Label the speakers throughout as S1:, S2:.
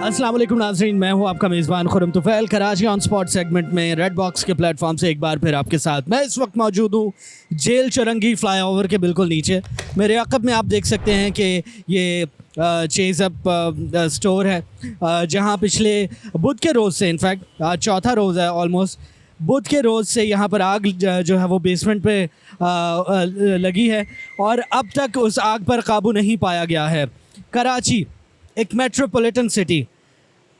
S1: अस्सलाम वालेकुम नाज़रीन, मैं हूं आपका मेज़बान Khurram Tufail. Karachi on spot segment में रेड बॉक्स के प्लेटफॉर्म से एक बार फिर आपके साथ मैं इस वक्त मौजूद हूं जेल चौरंगी फ्लाईओवर के बिल्कुल नीचे। मेरे अक़ब में आप देख सकते हैं कि ये चेज़ अप स्टोर है, जहां पिछले बुध के रोज़ से, इनफैक्ट आज चौथा रोज़ है ऑलमोस्ट, बुध के रोज़ से यहाँ पर आग जो है वो बेसमेंट पे लगी है और अब तक उस आग पर काबू नहीं पाया गया है। कराची एक मेट्रोपॉलिटन सिटी,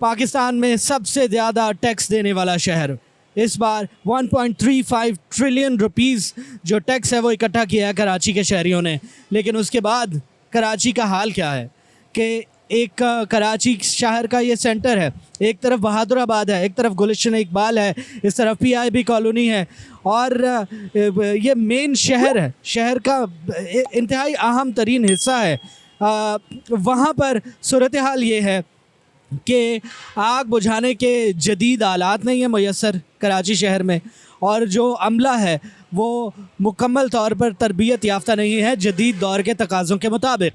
S1: पाकिस्तान में सबसे ज़्यादा टैक्स देने वाला शहर, इस बार 1.35 ट्रिलियन रुपीस जो टैक्स है वो इकट्ठा किया है कराची के शहरियों ने। लेकिन उसके बाद कराची का हाल क्या है कि एक कराची शहर का ये सेंटर है, एक तरफ बहादुराबाद है, एक तरफ गुलिशन इकबाल है, इस तरफ PIB कॉलोनी है और ये मेन शहर है, शहर का इंतहाई अहम तरीन हिस्सा है। वहाँ पर सूरत हाल ये है कि आग बुझाने के जदीद आलात नहीं है मैसर कराची शहर में, और जो अमला है वो मुकम्मल तौर पर तरबियत याफ्ता नहीं है जदीद दौर के तकाज़ों के मुताबिक।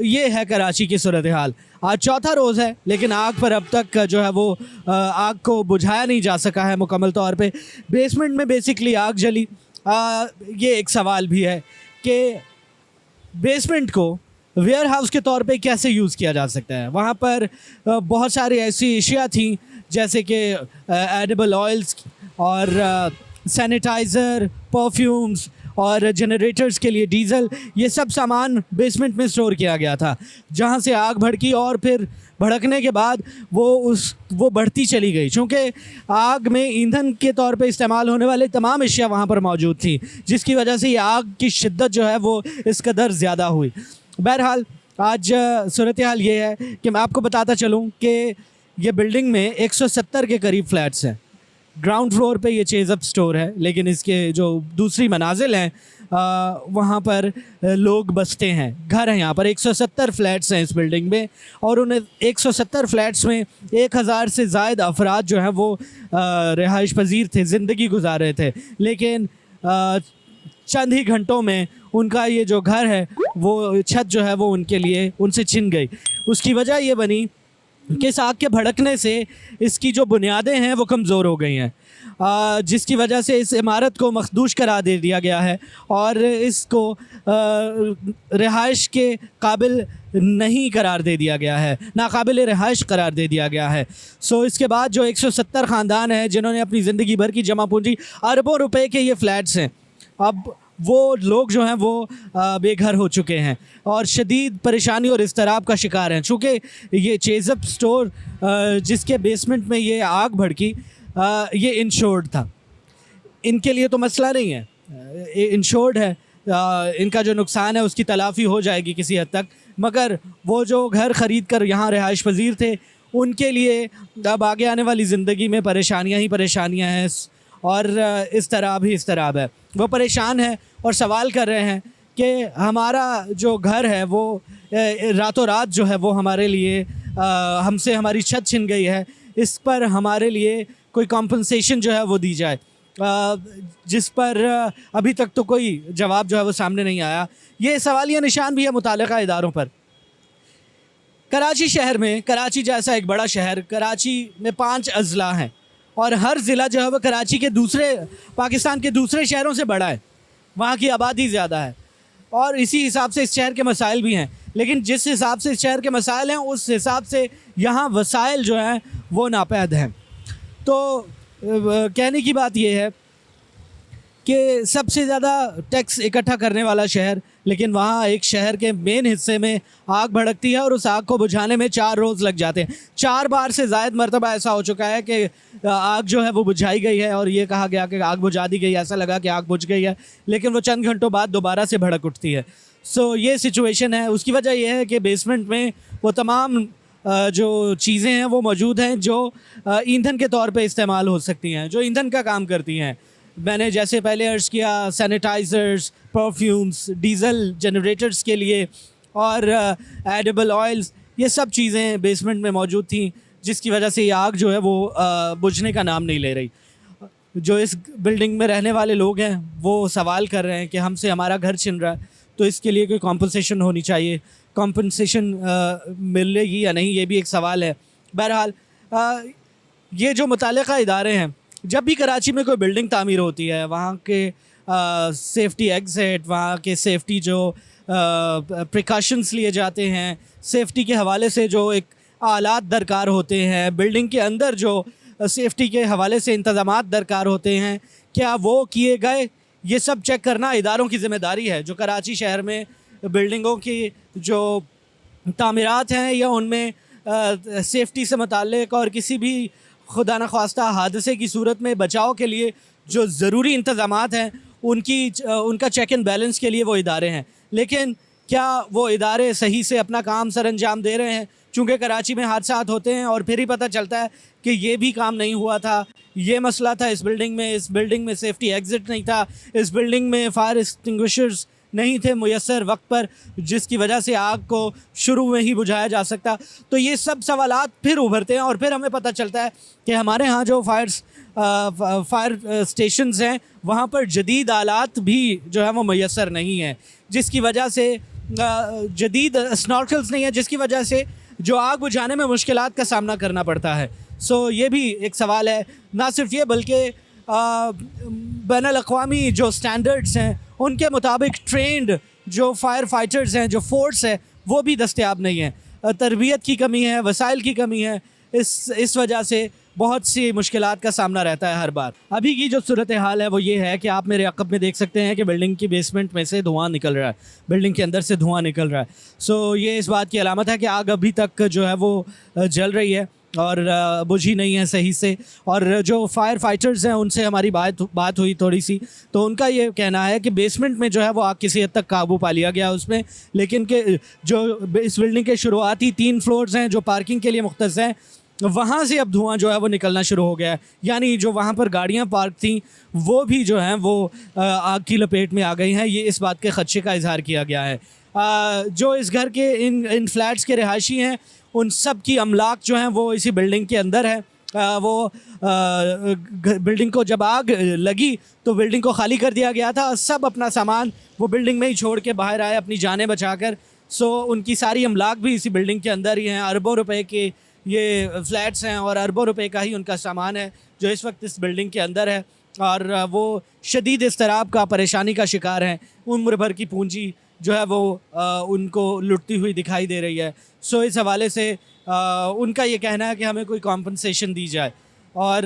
S1: ये है कराची की सूरत हाल। आज चौथा रोज़ है लेकिन आग पर अब तक जो है वो आग को बुझाया नहीं जा सका है मुकम्मल तौर पे। बेसमेंट में बेसिकली आग जली। ये एक सवाल भी है कि बेसमेंट को वेयर हाउस के तौर पे कैसे यूज़ किया जा सकता है। वहाँ पर बहुत सारी ऐसी अशिया थी जैसे कि एडिबल ऑयल्स और सैनिटाइज़र, परफ्यूम्स और जनरेटर्स के लिए डीज़ल, ये सब सामान बेसमेंट में स्टोर किया गया था, जहाँ से आग भड़की और फिर भड़कने के बाद वो बढ़ती चली गई। चूँकि आग में ईंधन के तौर पे इस्तेमाल होने वाले तमाम अशिया वहाँ पर मौजूद थी, जिसकी वजह से ये आग की शिद्दत जो है वो इस कदर ज़्यादा हुई। बहरहाल आज सूरत हाल ये है कि मैं आपको बताता चलूँ कि ये बिल्डिंग में 170 के करीब फ्लैट्स हैं। ग्राउंड फ्लोर पे ये चेज़ अप स्टोर है, लेकिन इसके जो दूसरी मनाजिल हैं वहाँ पर लोग बसते हैं, घर हैं। यहाँ पर 170 फ्लैट्स हैं इस बिल्डिंग में और उन 170 फ्लैट्स में 1000 से ज़ायद अफराद जो हैं वो रिहाइश पजीर थे, ज़िंदगी गुजार रहे थे। लेकिन चंद ही घंटों में उनका ये जो घर है वो छत जो है वो उनके लिए उनसे छिन गई। उसकी वजह ये बनी कि इस आग के भड़कने से इसकी जो बुनियादें हैं वो कमज़ोर हो गई हैं, जिसकी वजह से इस इमारत को मखदूश करार दे दिया गया है और इसको रिहाइश के काबिल नहीं करार दे दिया गया है, नाकाबिल रिहाइश करार दे दिया गया है। इसके बाद जो 170 ख़ानदान हैं जिन्होंने अपनी ज़िंदगी भर की जमा पूंजी, अरबों रुपए के ये फ्लैट्स हैं, अब वो लोग जो हैं वो बेघर हो चुके हैं और शदीद परेशानी और इज़्तिराब का शिकार हैं। चूँकि ये चेज़ अप स्टोर जिसके बेसमेंट में ये आग भड़की, ये इंश्योर्ड था, इनके लिए तो मसला नहीं है, इंश्योर्ड है, इनका जो नुकसान है उसकी तलाफ़ी हो जाएगी किसी हद तक। मगर वो जो घर ख़रीद कर यहाँ रिहाइश पजीर थे, उनके लिए अब आगे आने वाली ज़िंदगी में परेशानियाँ ही परेशानियाँ हैं और इज़्तिराब ही इज़्तिराब है। वो परेशान है और सवाल कर रहे हैं कि हमारा जो घर है वो रातों रात जो है वो हमारे लिए हमसे हमारी छत छिन गई है, इस पर हमारे लिए कोई कॉम्पनसेशन जो है वो दी जाए, जिस पर अभी तक तो कोई जवाब जो है वो सामने नहीं आया। ये सवालिया निशान भी है मुताल्लिक़ा इदारों पर। कराची शहर में, कराची जैसा एक बड़ा शहर, कराची में 5 अज़ला हैं और हर ज़िला जो है वो कराची के पाकिस्तान के दूसरे शहरों से बड़ा है, वहाँ की आबादी ज़्यादा है और इसी हिसाब से इस शहर के मसाइल भी हैं। लेकिन जिस हिसाब से इस शहर के मसाइल हैं उस हिसाब से यहाँ वसाइल जो हैं वो नापैद हैं। तो कहने की बात ये है कि सबसे ज़्यादा टैक्स इकट्ठा करने वाला शहर, लेकिन वहाँ एक शहर के मेन हिस्से में आग भड़कती है और उस आग को बुझाने में 4 रोज़ लग जाते हैं। 4 बार से ज़ायद मरतबा ऐसा हो चुका है कि आग जो है वो बुझाई गई है और ये कहा गया कि आग बुझा दी गई, ऐसा लगा कि आग बुझ गई है, लेकिन वो चंद घंटों बाद दोबारा से भड़क उठती है। ये सिचुएशन है। उसकी वजह यह है कि बेसमेंट में वो तमाम जो चीज़ें हैं वो मौजूद हैं जो ईंधन के तौर पे इस्तेमाल हो सकती हैं, जो ईंधन का काम करती हैं। मैंने जैसे पहले अर्ज़ किया, सैनिटाइज़र्स, परफ्यूम्स, डीज़ल जनरेटर्स के लिए और एडिबल ऑयल्स, ये सब चीज़ें बेसमेंट में मौजूद थी, जिसकी वजह से ये आग जो है वो बुझने का नाम नहीं ले रही। जो इस बिल्डिंग में रहने वाले लोग हैं वो सवाल कर रहे हैं कि हमसे हमारा घर छिन रहा है, तो इसके लिए कोई कॉम्पनसेशन होनी चाहिए। कॉम्पनसेशन मिलेगी या नहीं, ये भी एक सवाल है। बहरहाल ये जो मुतल्लिक़ा इदारे हैं, जब भी कराची में कोई बिल्डिंग तामीर होती है, वहाँ के सेफ्टी एग्ज़िट, वहाँ के सेफ्टी जो प्रिकॉशंस लिए जाते हैं, सेफ्टी के हवाले से जो एक आलात दरकार होते हैं, बिल्डिंग के अंदर जो सेफ्टी के हवाले से इंतज़ामात दरकार होते हैं, क्या वो किए गए, ये सब चेक करना इदारों की ज़िम्मेदारी है। जो कराची शहर में बिल्डिंगों की जो तामीरात हैं या उनमें सेफ्टी से मुताल्लिक़ और किसी भी खुदा न ख्वास्ता हादसे की सूरत में बचाव के लिए जो ज़रूरी इंतज़ामात हैं, उनका चेक एंड बैलेंस के लिए वो इदारे हैं। लेकिन क्या वो इदारे सही से अपना काम सर अंजाम दे रहे हैं? चूँकि कराची में हादसात होते हैं और फिर ही पता चलता है कि ये भी काम नहीं हुआ था, ये मसला था इस बिल्डिंग में सेफ्टी एग्ज़िट नहीं था, इस बिल्डिंग में फायर एक्सटिंग्विशर्स नहीं थे मुयस्सर वक्त पर, जिसकी वजह से आग को शुरू में ही बुझाया जा सकता। तो ये सब सवालात फिर उभरते हैं और फिर हमें पता चलता है कि हमारे यहाँ जो फायर स्टेशंस हैं, वहाँ पर जदीद आलात भी जो है वो मुयस्सर नहीं है, जिसकी वजह से जदीद स्नॉर्कल्स नहीं है, जिसकी वजह से जो आग बुझाने में मुश्किलात का सामना करना पड़ता है। सो ये भी एक सवाल है। ना सिर्फ ये बल्कि बैनुल-अक़वामी जो स्टैंडर्ड्स हैं उनके मुताबिक ट्रेंड जो फायर फाइटर्स हैं, जो फोर्स है, वो भी दस्तयाब नहीं है। तरबियत की कमी है, वसाइल की कमी है। इस वजह से बहुत सी मुश्किलात का सामना रहता है हर बार। अभी की जो सूरत हाल है वो ये है कि आप मेरे अक़ब में देख सकते हैं कि बिल्डिंग की बेसमेंट में से धुआं निकल रहा है, बिल्डिंग के अंदर से धुआं निकल रहा है। सो ये इस बात की अलामत है कि आग अभी तक जो है वो जल रही है और बुझी नहीं है सही से। और जो फायर फाइटर्स हैं उनसे हमारी बात हुई थोड़ी सी, तो उनका ये कहना है कि बेसमेंट में जो है वो आग किसी हद तक काबू पा लिया गया उसमें, लेकिन कि जो इस बिल्डिंग के शुरुआती 3 फ्लोर्स हैं जो पार्किंग के लिए मुख्तस हैं, वहाँ से अब धुआं जो है वो निकलना शुरू हो गया है। यानी जो वहाँ पर गाड़ियाँ पार्क थीं वो भी जो हैं वो आग की लपेट में आ गई हैं। ये इस बात के ख़दशे का इजहार किया गया है। जो इस घर के इन फ्लैट्स के रिहायशी हैं, उन सब की अमलाक जो हैं वो इसी बिल्डिंग के अंदर है। बिल्डिंग को जब आग लगी तो बिल्डिंग को खाली कर दिया गया था, सब अपना सामान वो बिल्डिंग में ही छोड़ के बाहर आए अपनी जानें बचाकर। सो उनकी सारी अमलाक भी इसी बिल्डिंग के अंदर ही हैं। अरबों रुपए के ये फ्लैट्स हैं और अरबों रुपए का ही उनका सामान है जो इस वक्त इस बिल्डिंग के अंदर है, और वो शदीद इज़्तिराब का, परेशानी का शिकार हैं। उम्र भर की पूंजी जो है वो उनको लुटती हुई दिखाई दे रही है। सो इस हवाले से उनका ये कहना है कि हमें कोई कॉम्पनसेशन दी जाए। और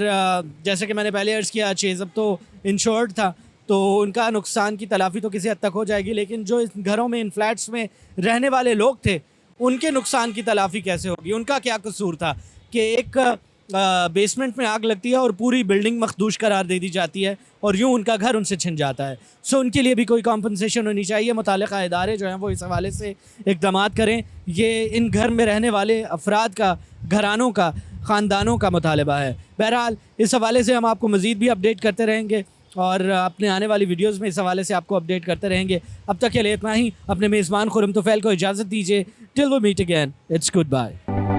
S1: जैसे कि मैंने पहले अर्ज़ किया, चेज़ अब तो इंश्योर्ड था, तो उनका नुकसान की तलाफ़ी तो किसी हद तक हो जाएगी, लेकिन जो इस घरों में, इन फ्लैट्स में रहने वाले लोग थे, उनके नुकसान की तलाफ़ी कैसे होगी? उनका क्या कसूर था कि एक बेसमेंट में आग लगती है और पूरी बिल्डिंग मखदूश करार दे दी जाती है और यूँ उनका घर उनसे छिन जाता है। सो उनके लिए भी कोई कॉम्पनसेशन होनी चाहिए। मुताल्लिक़ा इदारे जो हैं वो इस हवाले से इक़दामात करें। ये इन घर में रहने वाले अफराद का, घरानों का, ख़ानदानों का मुतालबा है। बहरहाल इस हवाले से हम आपको मज़ीद भी अपडेट करते रहेंगे और अपने आने वाली वीडियोज़ में इस हवाले से आपको अपडेट करते रहेंगे। अब तक के लिए इतना ही। अपने मेज़बान खुर्रम तुफ़ैल को इजाज़त दीजिए। Till we meet again, it's good bye.